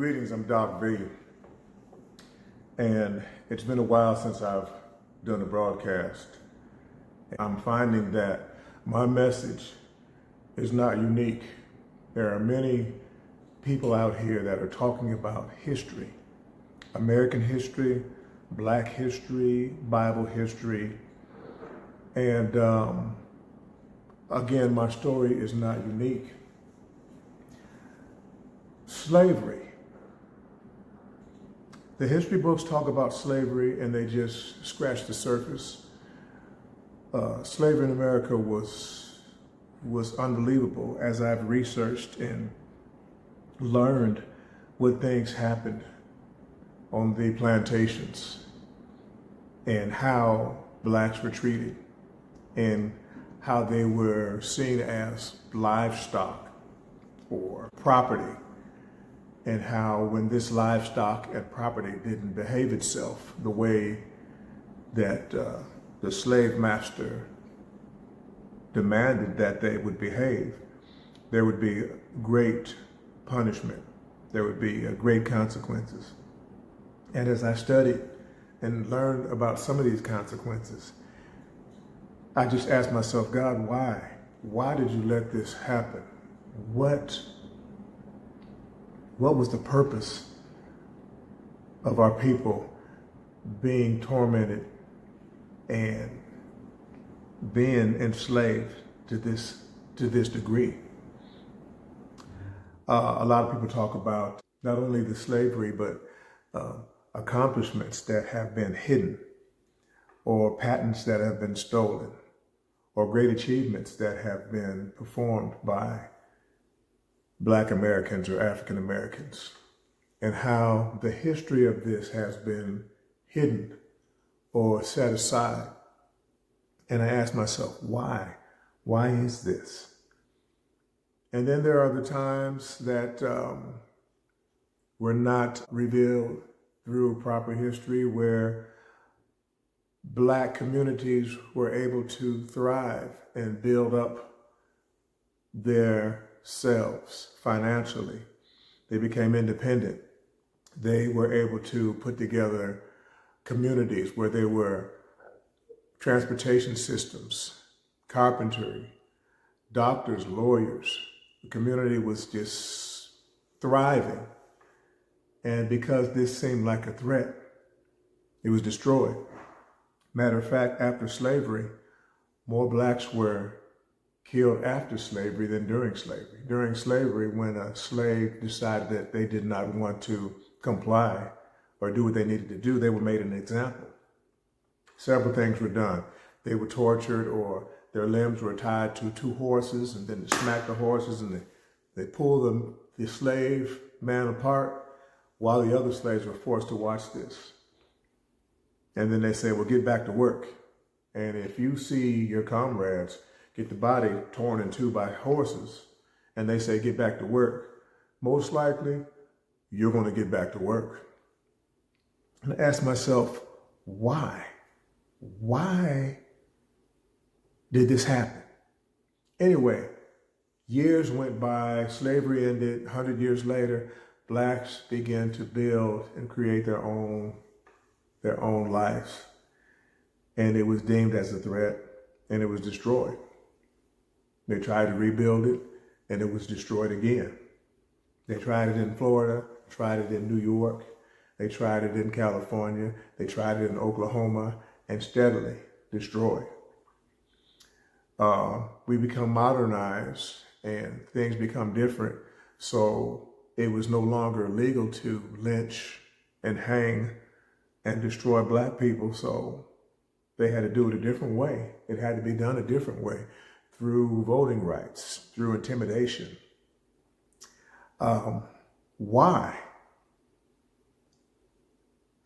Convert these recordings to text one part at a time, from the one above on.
Greetings, I'm Doc V, and it's been a while since I've done a broadcast. I'm finding that my message is not unique. There are many people out here that are talking about history, American history, Black history, Bible history, and again, my story is not unique. Slavery. The history books talk about slavery and they just scratch the surface. Slavery in America was unbelievable as I've researched and learned what things happened on the plantations and how blacks were treated and how they were seen as livestock or property, and how when this livestock and property didn't behave itself the way that the slave master demanded that they would behave, there would be great punishment. There would be great consequences. And as I studied and learned about some of these consequences, I just asked myself, God, why? Why did you let this happen? What was the purpose of our people being tormented and being enslaved to this degree? A lot of people talk about not only the slavery, but accomplishments that have been hidden, or patents that have been stolen, or great achievements that have been performed by Black Americans or African Americans, and how the history of this has been hidden or set aside. And I ask myself, why? Why is this? And then there are the times that were not revealed through proper history, where Black communities were able to thrive and build up their selves financially. They became independent. They were able to put together communities where there were transportation systems, carpentry, doctors, lawyers. The community was just thriving. And because this seemed like a threat, it was destroyed. Matter of fact, after slavery, more Blacks were killed after slavery than during slavery. During slavery, when a slave decided that they did not want to comply or do what they needed to do, they were made an example. Several things were done. They were tortured, or their limbs were tied to two horses, and then they smacked the horses and they pulled the slave man apart while the other slaves were forced to watch this. And then they say, well, get back to work. And if you see your comrades get the body torn in two by horses, and they say, get back to work, most likely you're going to get back to work. And I asked myself, why? Why did this happen? Anyway, years went by, slavery ended. 100 years later, Blacks began to build and create their own lives. And it was deemed as a threat, and it was destroyed. They tried to rebuild it, and it was destroyed again. They tried it in Florida, tried it in New York, they tried it in California, they tried it in Oklahoma, and steadily destroyed. We become modernized and things become different, so it was no longer legal to lynch and hang and destroy Black people, so they had to do it a different way. It had to be done a different way, through voting rights, through intimidation. Why?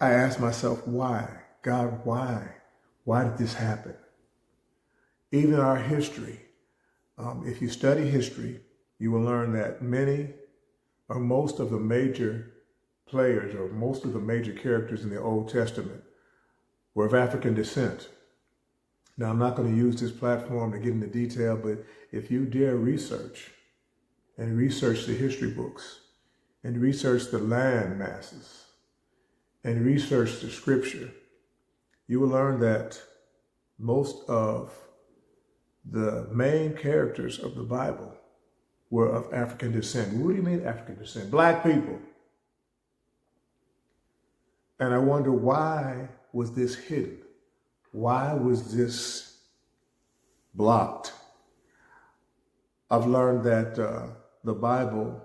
I asked myself, why? God, why? Why did this happen? Even our history, if you study history, you will learn that many or most of the major players or most of the major characters in the Old Testament were of African descent. Now, I'm not going to use this platform to get into detail, but if you dare research and research the history books and research the land masses and research the scripture, you will learn that most of the main characters of the Bible were of African descent. What do you mean African descent? Black people. And I wonder, why was this hidden? Why was this blocked? I've learned that the Bible,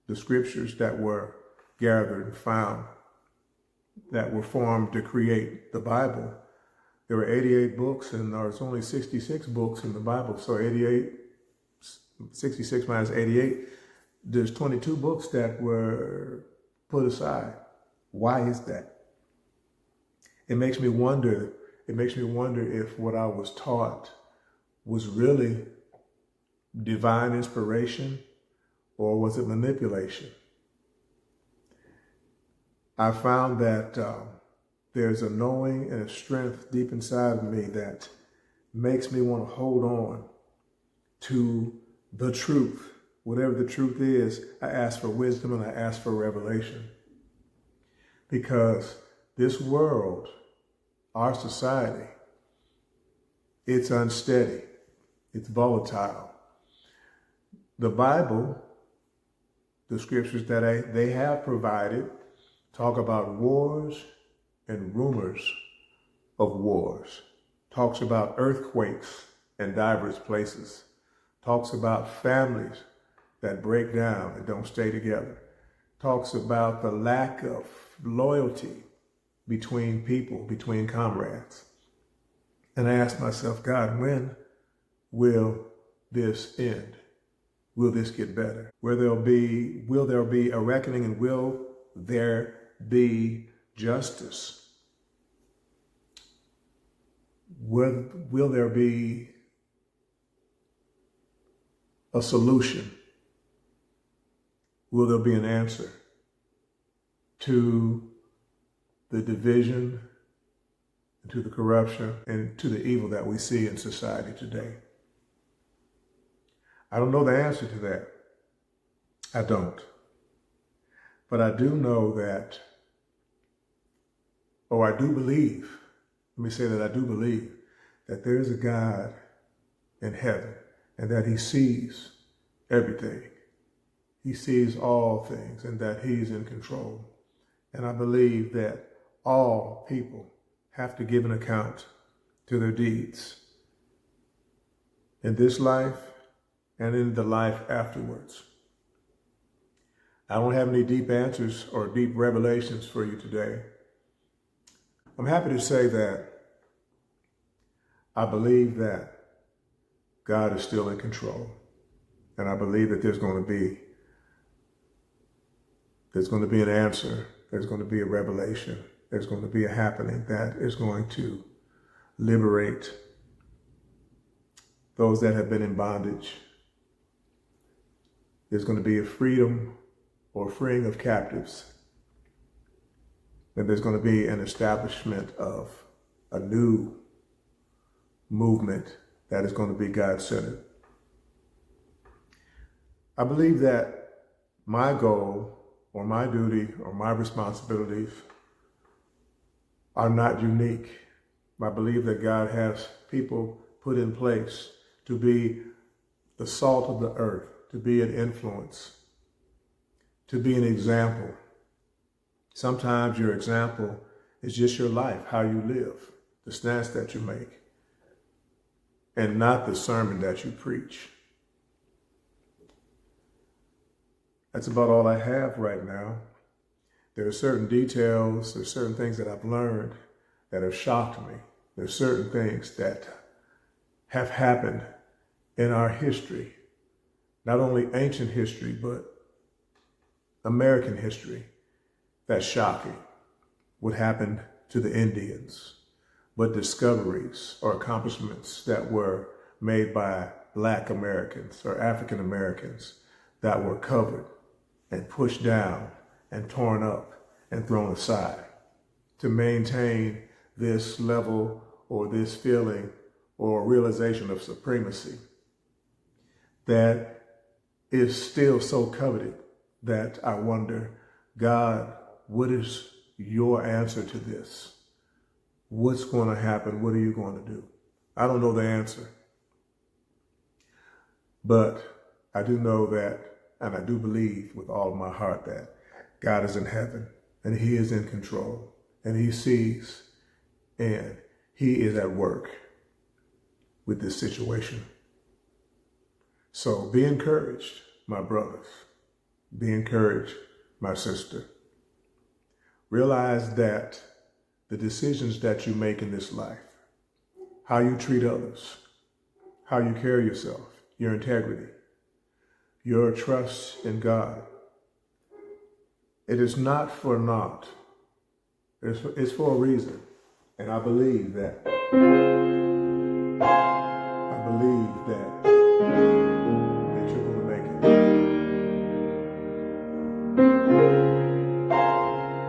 the scriptures that were gathered and found, that were formed to create the Bible, there were 88 books, and there's only 66 books in the Bible. So 66 minus 88, there's 22 books that were put aside. Why is that? It makes me wonder if what I was taught was really divine inspiration, or was it manipulation? I found that there's a knowing and a strength deep inside of me that makes me want to hold on to the truth. Whatever the truth is, I ask for wisdom and I ask for revelation. Because this world, our society, it's unsteady, it's volatile. The Bible, the scriptures that they have provided, talk about wars and rumors of wars, talks about earthquakes in diverse places, talks about families that break down and don't stay together, talks about the lack of loyalty between people, between comrades. And I asked myself, God, when will this end? Will this get better? Will there be a reckoning, and will there be justice? Will there be a solution? Will there be an answer to the division, to the corruption, and to the evil that we see in society today? I don't know the answer to that. I don't. But I do know that, I do believe, let me say that I do believe that there is a God in heaven and that he sees everything. He sees all things and that he's in control. And I believe that all people have to give an account to their deeds in this life and in the life afterwards. I don't have any deep answers or deep revelations for you today. I'm happy to say that I believe that God is still in control. And I believe that there's going to be an answer. There's going to be a revelation. There's going to be a happening that is going to liberate those that have been in bondage. There's going to be a freedom or freeing of captives. And there's going to be an establishment of a new movement that is going to be God-centered. I believe that my goal or my duty or my responsibilities are not unique. I believe that God has people put in place to be the salt of the earth, to be an influence, to be an example. Sometimes your example is just your life, how you live, the stance that you make, and not the sermon that you preach. That's about all I have right now. There are certain details, there's certain things that I've learned that have shocked me. There's certain things that have happened in our history, not only ancient history, but American history, that's shocking. What happened to the Indians, what discoveries or accomplishments that were made by Black Americans or African Americans that were covered and pushed down and torn up and thrown aside to maintain this level or this feeling or realization of supremacy that is still so coveted that I wonder, God, what is your answer to this? What's going to happen? What are you going to do? I don't know the answer. But I do know that, and I do believe with all of my heart that God is in heaven and he is in control and he sees and he is at work with this situation. So be encouraged, my brothers. Be encouraged, my sister. Realize that the decisions that you make in this life, how you treat others, how you carry yourself, your integrity, your trust in God, it is not for naught. It's for a reason. And I believe that you're going to make it.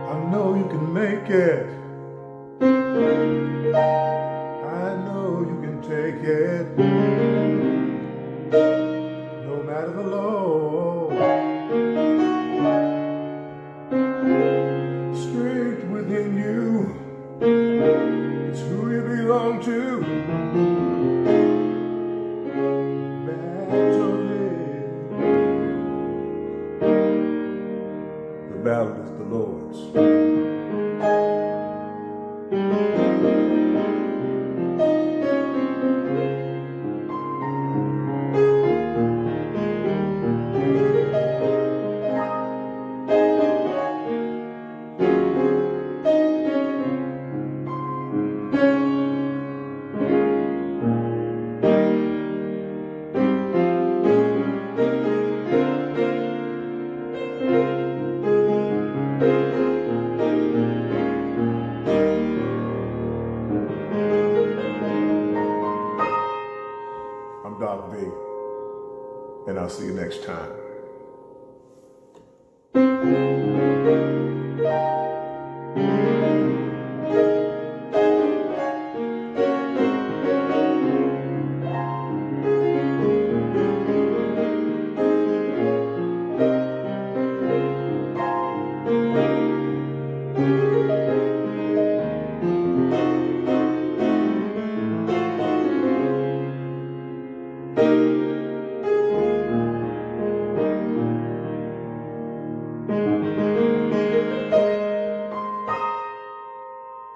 I know you can make it. I know you can take it. No matter the load, strength within you, it's who you belong to. The battle is the Lord's. I'm Doc V, and I'll see you next time.